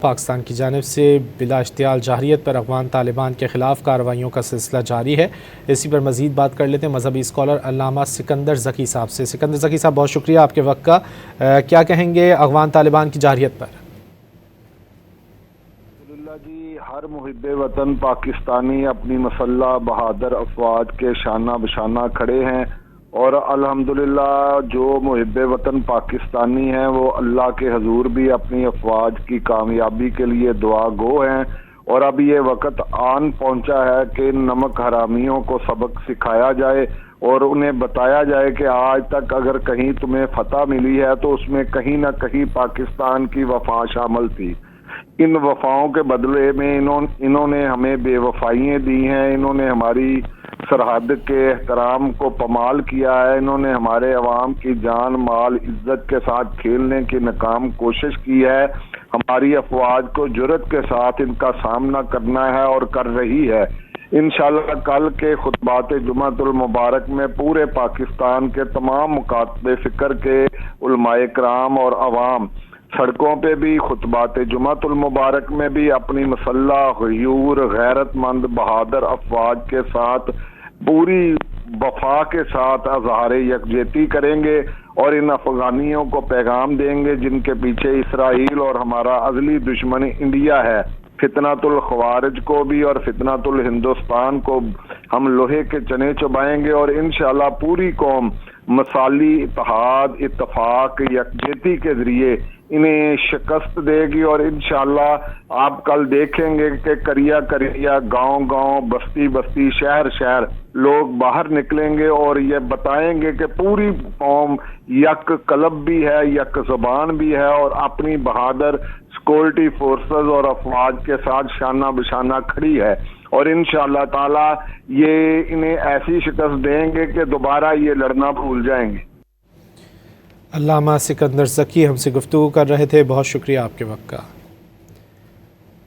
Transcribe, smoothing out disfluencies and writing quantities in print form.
پاکستان کی جانب سے بلا اشتعال جارحیت پر افغان طالبان کے خلاف کارروائیوں کا سلسلہ جاری ہے۔ اسی پر مزید بات کر لیتے ہیں مذہبی اسکالر علامہ سکندر ذکی صاحب سے۔ سکندر ذکی صاحب، بہت شکریہ آپ کے وقت کا۔ کیا کہیں گے افغان طالبان کی جارحیت پر؟ جی، ہر محب وطن پاکستانی اپنی مسلح بہادر افواج کے شانہ بشانہ کھڑے ہیں، اور الحمدللہ جو محب وطن پاکستانی ہیں وہ اللہ کے حضور بھی اپنی افواج کی کامیابی کے لیے دعا گو ہیں، اور اب یہ وقت آن پہنچا ہے کہ نمک حرامیوں کو سبق سکھایا جائے اور انہیں بتایا جائے کہ آج تک اگر کہیں تمہیں فتح ملی ہے تو اس میں کہیں نہ کہیں پاکستان کی وفا شامل تھی۔ ان وفاؤں کے بدلے میں انہوں نے ہمیں بے وفائیاں دی ہیں، انہوں نے ہماری سرحد کے احترام کو پامال کیا ہے، انہوں نے ہمارے عوام کی جان مال عزت کے ساتھ کھیلنے کی ناکام کوشش کی ہے۔ ہماری افواج کو جرأت کے ساتھ ان کا سامنا کرنا ہے اور کر رہی ہے۔ انشاءاللہ کل کے خطبات جمعۃ المبارک میں پورے پاکستان کے تمام مکاتب فکر کے علماء کرام اور عوام سڑکوں پہ بھی، خطبات جمعۃ المبارک میں بھی اپنی مسلح غیور غیرت مند بہادر افواج کے ساتھ پوری وفا کے ساتھ اظہار یکجہتی کریں گے، اور ان افغانیوں کو پیغام دیں گے جن کے پیچھے اسرائیل اور ہمارا ازلی دشمن انڈیا ہے۔ فتنۃ الخوارج کو بھی اور فتنۃ الہندوستان کو ہم لوہے کے چنے چبائیں گے، اور انشاءاللہ پوری قوم مثالی اتحاد اتفاق یکجہتی کے ذریعے انہیں شکست دے گی، اور انشاءاللہ آپ کل دیکھیں گے کہ کریا کریا گاؤں گاؤں بستی بستی شہر شہر لوگ باہر نکلیں گے اور یہ بتائیں گے کہ پوری قوم یک قلب بھی ہے، یک زبان بھی ہے، اور اپنی بہادر سیکورٹی فورسز اور افواج کے ساتھ شانہ بشانہ کھڑی ہے، اور انشاءاللہ تعالی یہ انہیں ایسی شکست دیں گے کہ دوبارہ یہ لڑنا بھول جائیں گے۔ علامہ سکندر ذکی ہم سے گفتگو کر رہے تھے، بہت شکریہ آپ کے وقت کا۔